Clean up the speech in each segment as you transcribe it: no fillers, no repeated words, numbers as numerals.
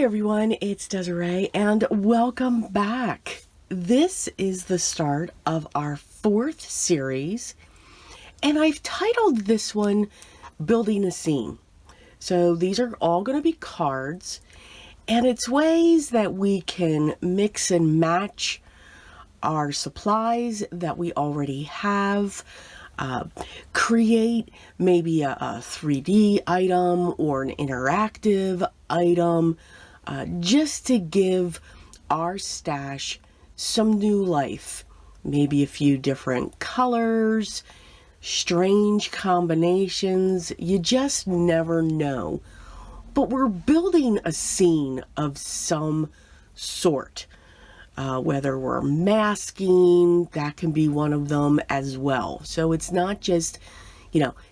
everyone, it's Desiree and welcome back. This is the start of our 4th series and I've titled this one Building a Scene. So these are all going to be cards and it's ways that we can mix and match our supplies that we already have, create maybe a 3D item or an interactive item, just to give our stash some new life. Maybe a few different colors, strange combinations, you just never know. But we're building a scene of some sort. Whether we're masking, that can be one of them as well. So it's not just,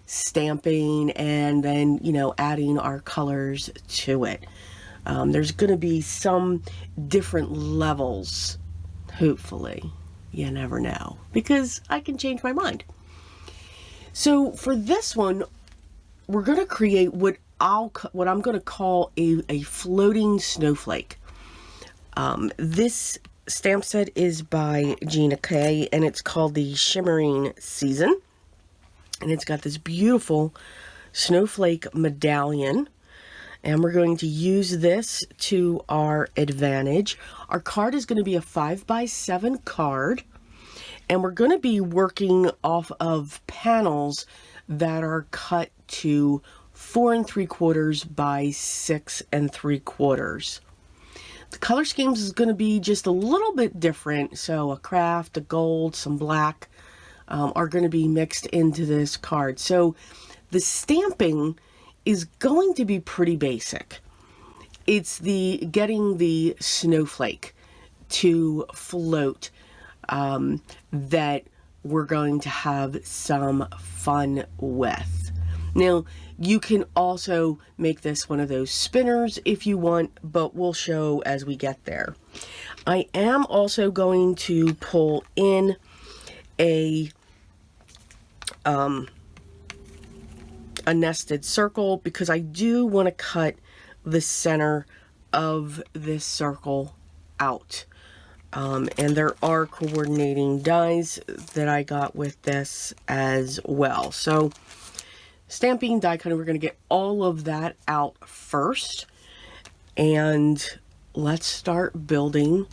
stamping and then, adding our colors to it. There's going to be some different levels, hopefully. You never know, because I can change my mind. So for this one, we're going to create what I'm going to call a floating snowflake. This stamp set is by Gina and it's called the Shimmering Season. And it's got this beautiful snowflake medallion. And we're going to use this to our advantage. Our card is going to be a 5x7 card. And we're going to be working off of panels that are cut to 4 3/4 by 6 3/4. The color schemes is going to be just a little bit different. So a craft, a gold, some black are going to be mixed into this card. So the stamping is going to be pretty basic. It's getting the snowflake to float that we're going to have some fun with. Now, you can also make this one of those spinners if you want, but we'll show as we get there. I am also going to pull in a nested circle because I do want to cut the center of this circle out. And there are coordinating dies that I got with this as well. So stamping, die cutting, we're going to get all of that out first. And let's start building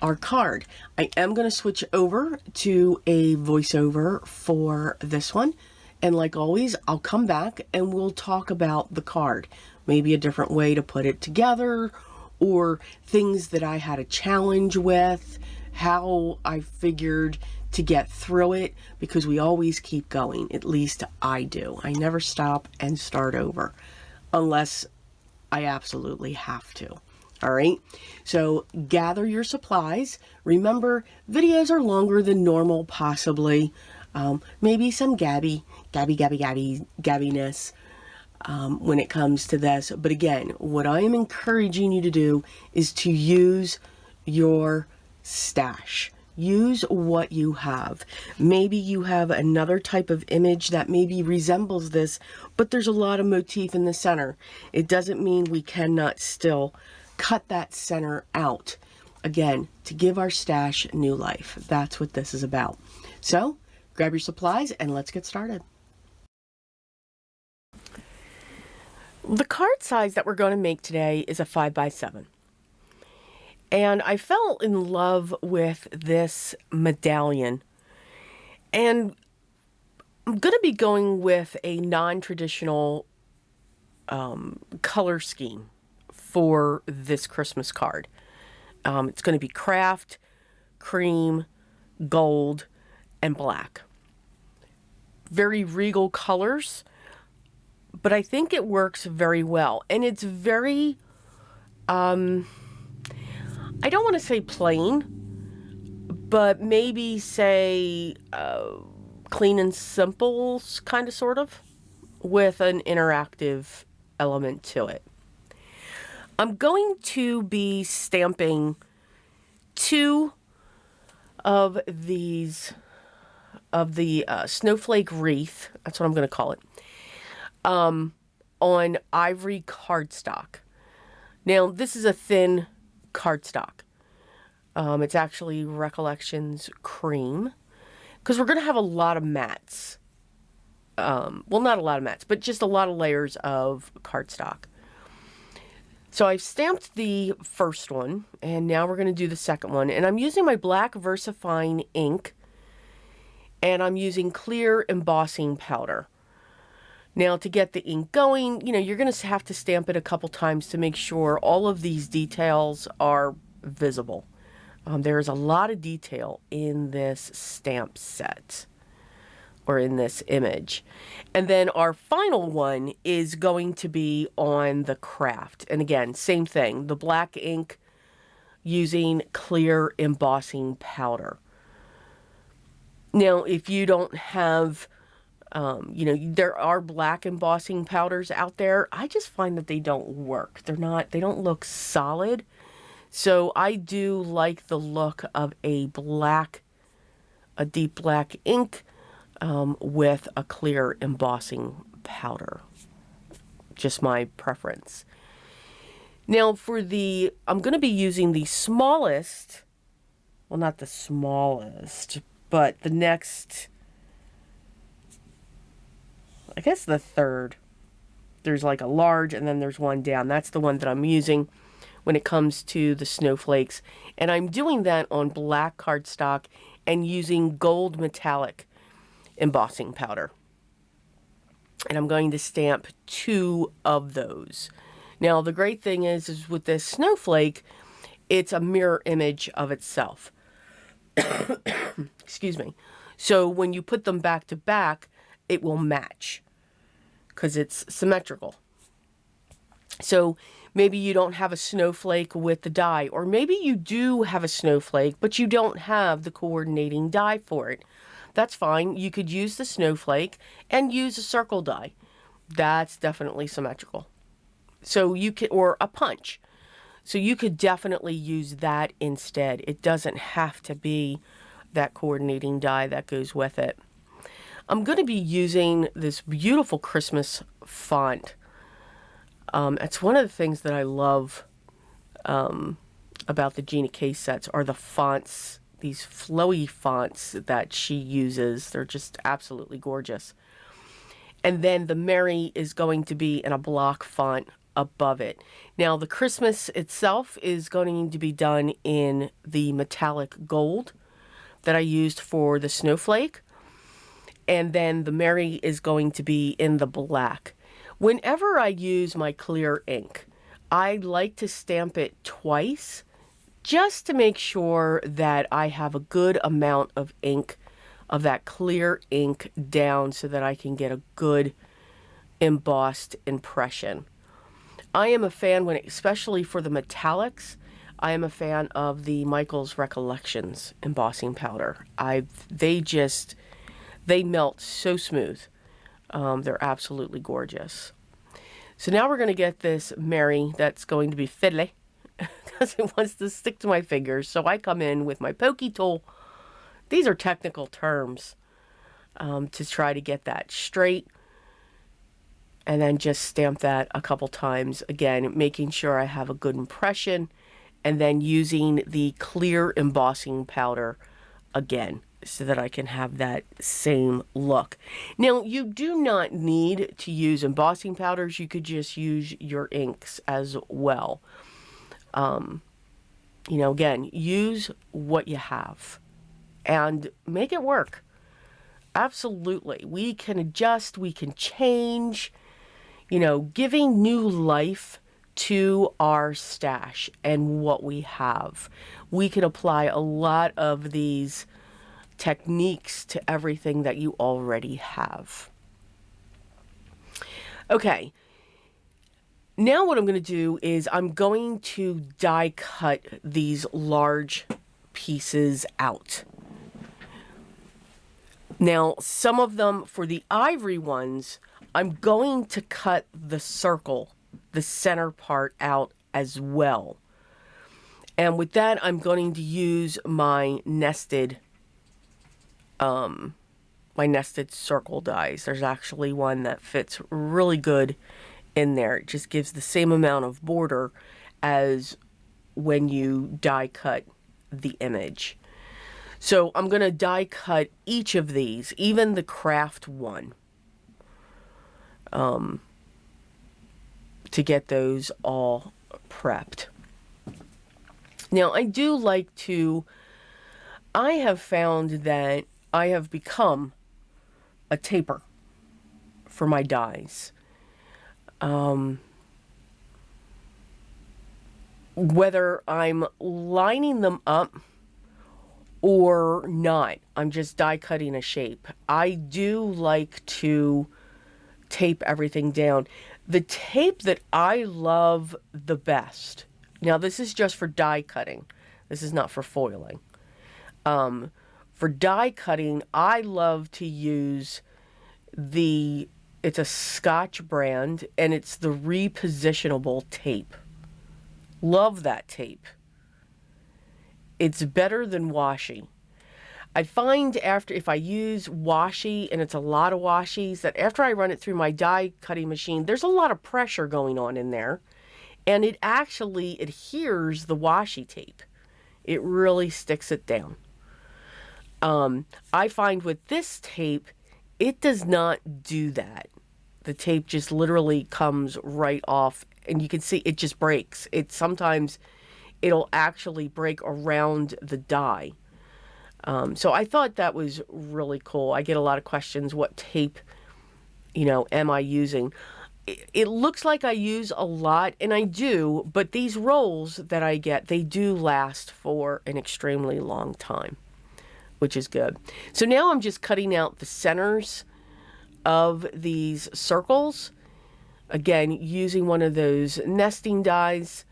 our card. I am going to switch over to a voiceover for this one. And like always, I'll come back and we'll talk about the card. Maybe a different way to put it together, or things that I had a challenge with, how I figured to get through it, because we always keep going. At least I do. I never stop and start over unless I absolutely have to. All right. So gather your supplies. Remember, videos are longer than normal, possibly. Maybe some gabbiness when it comes to this. But again, what I am encouraging you to do is to use your stash. Use what you have. Maybe you have another type of image that maybe resembles this, but there's a lot of motif in the center. It doesn't mean we cannot still cut that center out. Again, to give our stash new life. That's what this is about. So, grab your supplies and let's get started. The card size that we're going to make today is a 5x7. And I fell in love with this medallion. And I'm going to be going with a non-traditional color scheme for this Christmas card. It's going to be craft, cream, gold, and black. Very regal colors, but I think it works very well. And it's very, I don't want to say plain, but maybe say clean and simple, kind of, sort of, with an interactive element to it. I'm going to be stamping 2 of these, of the snowflake wreath, that's what I'm going to call it, on ivory cardstock. Now, this is a thin cardstock. It's actually Recollections Cream, because we're going to have a lot of mats. Well, not a lot of mats, but just a lot of layers of cardstock. So I've stamped the first one, and now we're going to do the second one. And I'm using my black VersaFine ink, and I'm using clear embossing powder. Now, to get the ink going, you're going to have to stamp it a couple times to make sure all of these details are visible. There is a lot of detail in this stamp set, or in this image. And then our final one is going to be on the craft. And again, same thing, the black ink using clear embossing powder. Now, if you don't have, there are black embossing powders out there. I just find that they don't work. They don't look solid. So I do like the look of a deep black ink with a clear embossing powder. Just my preference. Now I'm going to be using the smallest, well, not the smallest, but the next, I guess the third. There's like a large and then there's one down. That's the one that I'm using when it comes to the snowflakes. And I'm doing that on black cardstock and using gold metallic embossing powder. And I'm going to stamp 2 of those. Now, the great thing is with this snowflake, it's a mirror image of itself. Excuse me. So when you put them back to back, it will match because it's symmetrical. So maybe you don't have a snowflake with the die, or maybe you do have a snowflake, but you don't have the coordinating die for it. That's fine. You could use the snowflake and use a circle die. That's definitely symmetrical. So you could, or a punch. So you could definitely use that instead. It doesn't have to be that coordinating die that goes with it. I'm going to be using this beautiful Christmas font. It's one of the things that I love about the Gina case sets are the fonts. These flowy fonts that she uses. They're just absolutely gorgeous. And then the Mary is going to be in a block font above it. Now the Christmas itself is going to be done in the metallic gold that I used for the snowflake. And then the Mary is going to be in the black. Whenever I use my clear ink, I like to stamp it twice, just to make sure that I have a good amount of ink, of that clear ink down, so that I can get a good embossed impression. I am a fan, especially for the metallics, I am a fan of the Michael's Recollections embossing powder. They melt so smooth. They're absolutely gorgeous. So now we're going to get this Mary that's going to be fiddly, because it wants to stick to my fingers. So I come in with my pokey tool. These are technical terms, to try to get that straight. And then just stamp that a couple times. Again, making sure I have a good impression. And then using the clear embossing powder again, so that I can have that same look. Now, you do not need to use embossing powders. You could just use your inks as well. Again, use what you have and make it work. Absolutely. We can adjust, we can change, giving new life to our stash and what we have. We can apply a lot of these techniques to everything that you already have. Okay. Now what I'm going to do is I'm going to die cut these large pieces out. Now, some of them, for the ivory ones, I'm going to cut the circle, the center part out as well. And with that, I'm going to use my nested circle dies. There's actually one that fits really good in there. It just gives the same amount of border as when you die cut the image. So I'm going to die cut each of these, even the craft one, to get those all prepped. Now, I do like to, I have found that I have become a taper for my dies. Whether I'm lining them up or not, I'm just die cutting a shape. I do like to tape everything down. The tape that I love the best, now this is just for die cutting, this is not for foiling. For die cutting, I love to use it's a Scotch brand, and it's the repositionable tape. Love that tape. It's better than washi. I find if I use washi, and it's a lot of washies, that after I run it through my die cutting machine, there's a lot of pressure going on in there, and it actually adheres the washi tape. It really sticks it down. I find with this tape, it does not do that. The tape just literally comes right off, and you can see it just breaks. Sometimes it'll actually break around the die. So I thought that was really cool. I get a lot of questions, what tape, am I using? It looks like I use a lot, and I do, but these rolls that I get, they do last for an extremely long time, which is good. So now I'm just cutting out the centers of these circles. Again, using one of those nesting dies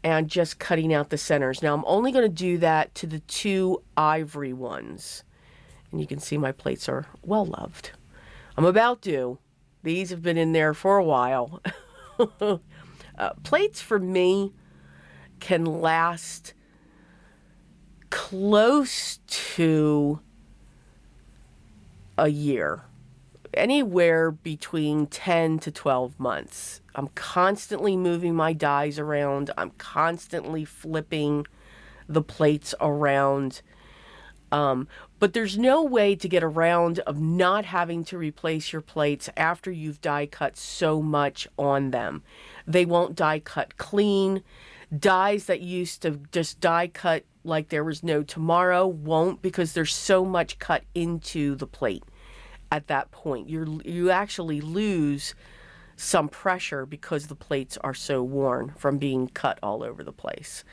and just cutting out the centers. Now I'm only going to do that to the 2 ivory ones. And you can see my plates are well loved. I'm about due. These have been in there for a while. Plates for me can last close to a year. Anywhere between 10 to 12 months. I'm constantly moving my dies around. I'm constantly flipping the plates around. But there's no way to get around of not having to replace your plates after you've die cut so much on them. They won't die cut clean. Dies that used to just die cut like there was no tomorrow won't, because there's so much cut into the plate. At that point, you actually lose some pressure because the plates are so worn from being cut all over the place.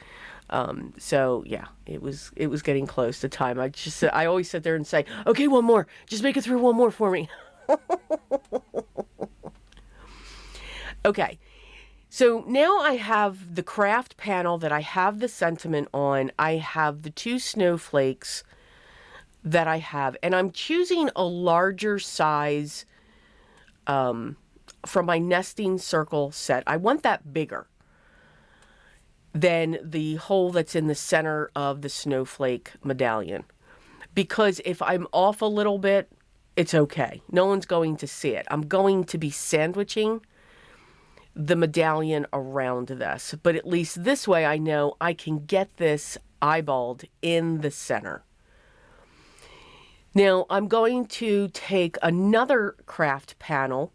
So yeah, it was getting close to time. I always sit there and say, okay, one more, just make it through one more for me. Okay, so now I have the craft panel that I have the sentiment on. I have the 2 snowflakes that I have, and I'm choosing a larger size from my nesting circle set. I want that bigger than the hole that's in the center of the snowflake medallion, because if I'm off a little bit, it's okay. No one's going to see it. I'm going to be sandwiching the medallion around this, but at least this way I know I can get this eyeballed in the center. Now I'm going to take another craft panel,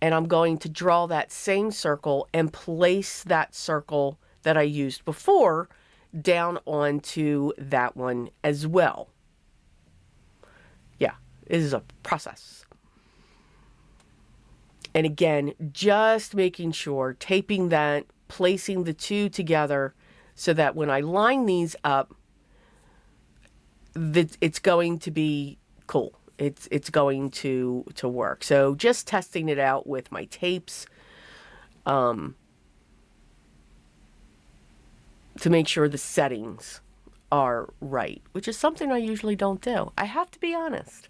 and I'm going to draw that same circle and place that circle that I used before down onto that one as well. Yeah, this is a process. And again, just making sure, taping that, placing the 2 together so that when I line these up, it's going to be cool. It's going to work. So just testing it out with my tapes to make sure the settings are right, which is something I usually don't do. I have to be honest.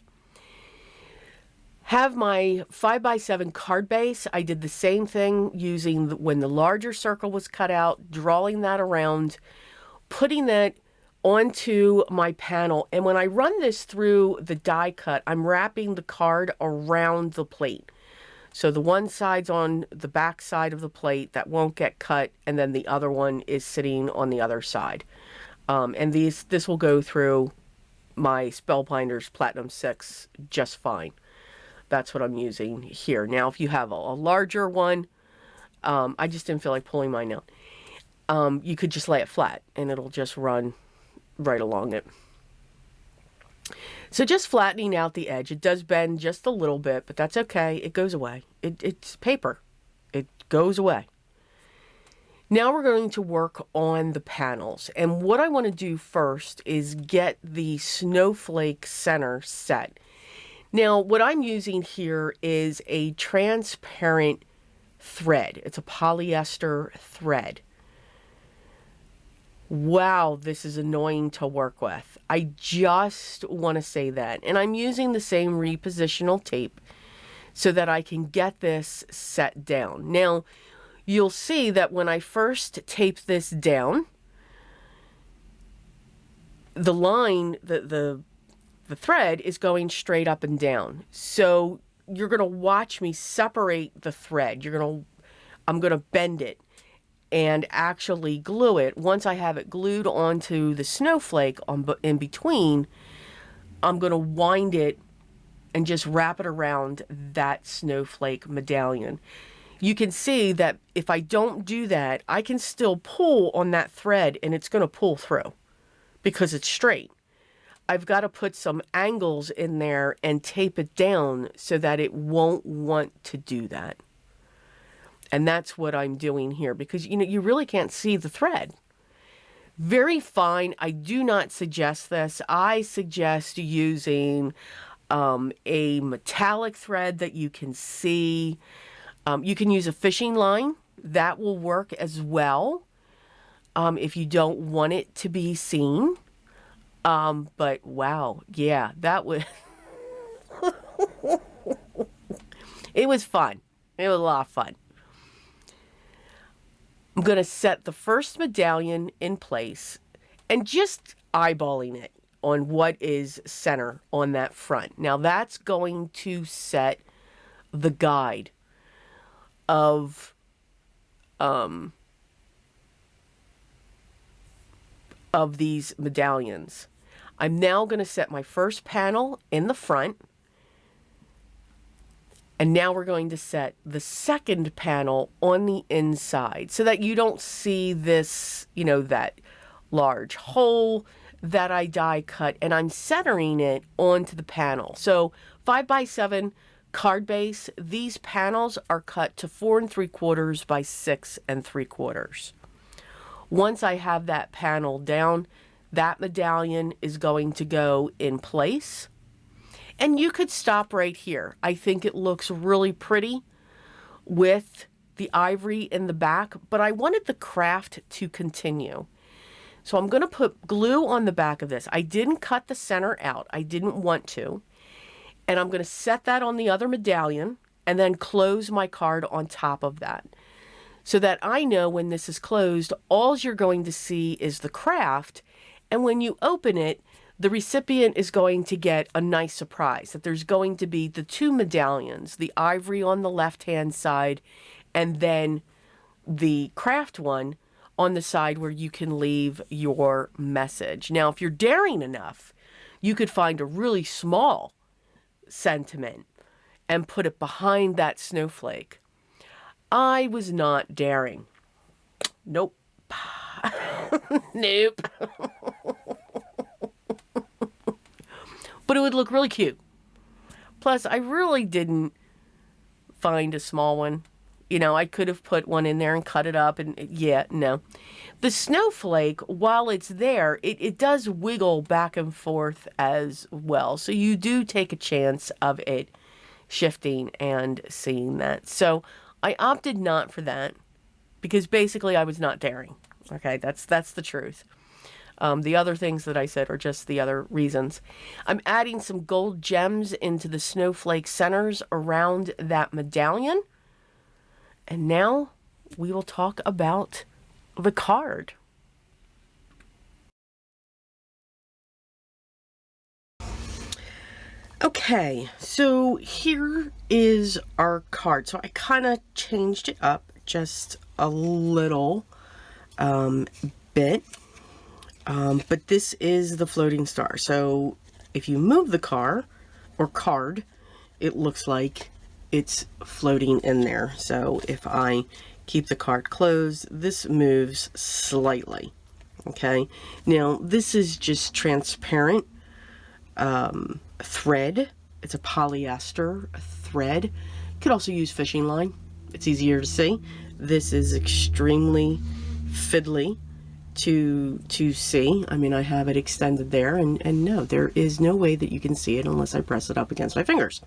Have my 5x7 card base. I did the same thing using when the larger circle was cut out, drawing that around, putting that onto my panel. And when I run this through the die cut, I'm wrapping the card around the plate. So the one side's on the back side of the plate that won't get cut, and then the other one is sitting on the other side. And this will go through my Spellbinders Platinum 6 just fine. That's what I'm using here. Now, if you have a larger one, I just didn't feel like pulling mine out. You could just lay it flat, and it'll just run right along it. So just flattening out the edge. It does bend just a little bit, but that's okay. It goes away. It's paper. It goes away. Now we're going to work on the panels. And what I want to do first is get the snowflake center set. Now, what I'm using here is a transparent thread. It's a polyester thread. Wow, this is annoying to work with. I just want to say that. And I'm using the same repositional tape so that I can get this set down. Now, you'll see that when I first tape this down, the line, the thread is going straight up and down. So you're going to watch me separate the thread. I'm going to bend it and actually glue it. Once I have it glued onto the snowflake in between, I'm going to wind it and just wrap it around that snowflake medallion. You can see that if I don't do that, I can still pull on that thread and it's going to pull through because it's straight. I've got to put some angles in there and tape it down so that it won't want to do that. And that's what I'm doing here because, you really can't see the thread. Very fine. I do not suggest this. I suggest using a metallic thread that you can see. You can use a fishing line. That will work as well if you don't want it to be seen. But wow, yeah, that was... It was fun. It was a lot of fun. I'm going to set the first medallion in place and just eyeballing it on what is center on that front. Now that's going to set the guide of these medallions. I'm now going to set my first panel in the front. And now we're going to set the second panel on the inside so that you don't see this, that large hole that I die cut. And I'm centering it onto the panel. So 5x7 card base, these panels are cut to 4 3/4 by 6 3/4. Once I have that panel down, that medallion is going to go in place. And you could stop right here. I think it looks really pretty with the ivory in the back, but I wanted the craft to continue. So I'm going to put glue on the back of this. I didn't cut the center out. I didn't want to. And I'm going to set that on the other medallion and then close my card on top of that. So that I know when this is closed, all you're going to see is the craft. And when you open it, the recipient is going to get a nice surprise that there's going to be the two medallions, the ivory on the left-hand side, and then the craft one on the side where you can leave your message. Now, if you're daring enough, you could find a really small sentiment and put it behind that snowflake. I was not daring. Nope. Nope. But it would look really cute. Plus, I really didn't find a small one. I could have put one in there and cut it up. And yeah, no. The snowflake, while it's there, it does wiggle back and forth as well. So you do take a chance of it shifting and seeing that. So I opted not for that because basically I was not daring. Okay, that's the truth. The other things that I said are just the other reasons. I'm adding some gold gems into the snowflake centers around that medallion. And now we will talk about the card. Okay, so here is our card. So I kind of changed it up just a little bit, but this is the floating star. So if you move the car or card, it looks like it's floating in there. So if I keep the card closed, this moves slightly. Okay, now this is just transparent thread. It's a polyester thread. You could also use fishing line. It's easier to see. This is extremely fiddly to see. I mean, I have it extended there, and no, there is no way that you can see it unless I press it up against my fingers.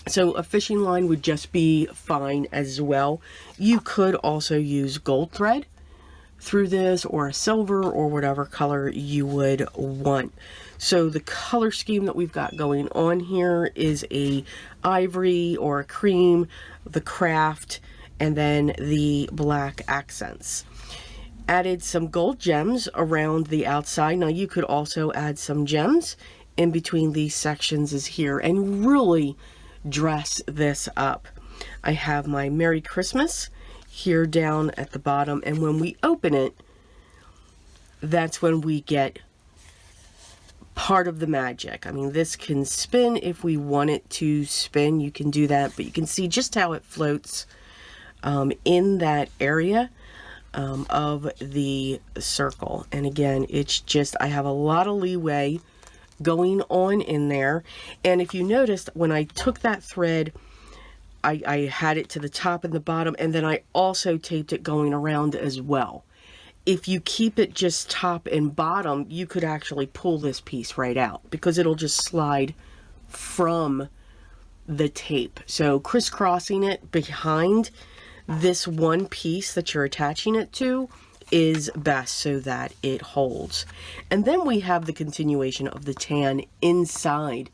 So a fishing line would just be fine as well. You could also use gold thread through this, or a silver, or whatever color you would want. So the color scheme that we've got going on here is a ivory or a cream, the craft, and then the black accents. Added some gold gems around the outside. Now you could also add some gems in between these sections is here and really dress this up. I have my Merry Christmas here down at the bottom, and when we open it, that's when we get part of the magic. I mean, this can spin if we want it to spin. You can do that, but you can see just how it floats in that area of the circle. And again, it's just, I have a lot of leeway going on in there. And if you noticed, when I took that thread, I had it to the top and the bottom, and then I also taped it going around as well. If you keep it just top and bottom, you could actually pull this piece right out because it'll just slide from the tape. So crisscrossing it behind this one piece that you're attaching it to is best so that it holds. And then we have the continuation of the tan inside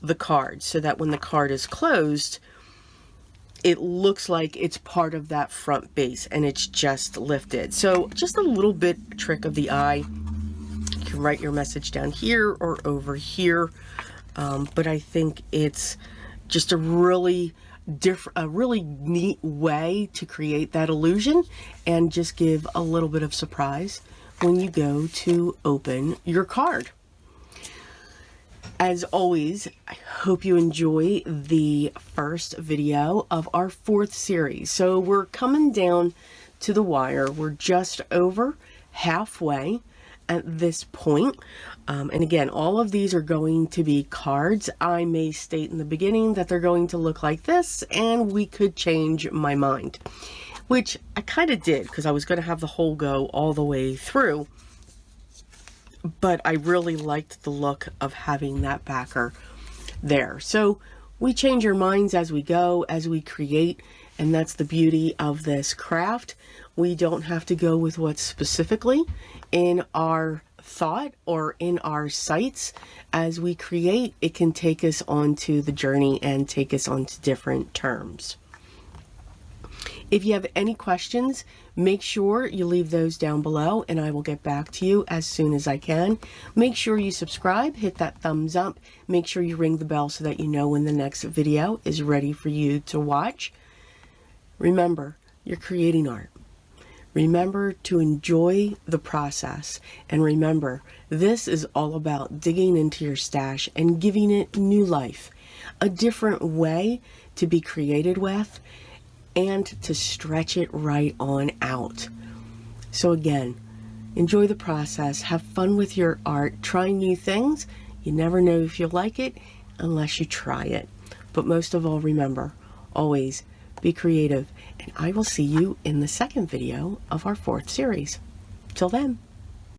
the card so that when the card is closed, it looks like it's part of that front base and it's just lifted. So just a little bit trick of the eye. You can write your message down here or over here. But I think it's just a really neat way to create that illusion and just give a little bit of surprise when you go to open your card. As always, I hope you enjoy the first video of our 4th series. So we're coming down to the wire. We're just over halfway at this point. And again, all of these are going to be cards. I may state in the beginning that they're going to look like this, and we could change my mind, which I kind of did because I was going to have the whole go all the way through. But I really liked the look of having that backer there. So we change our minds as we go, as we create, and that's the beauty of this craft. We don't have to go with what's specifically in our thought or in our sights. As we create, it can take us onto the journey and take us onto different terms. If you have any questions, make sure you leave those down below and I will get back to you as soon as I can. Make sure you subscribe, hit that thumbs up, make sure you ring the bell so that you know when the next video is ready for you to watch. Remember, you're creating art. Remember to enjoy the process, and remember, this is all about digging into your stash and giving it new life, a different way to be created with, and to stretch it right on out. So again, enjoy the process, have fun with your art, try new things. You never know if you'll like it unless you try it. But most of all, remember, always be creative, and I will see you in the second video of our 4th series. Till then.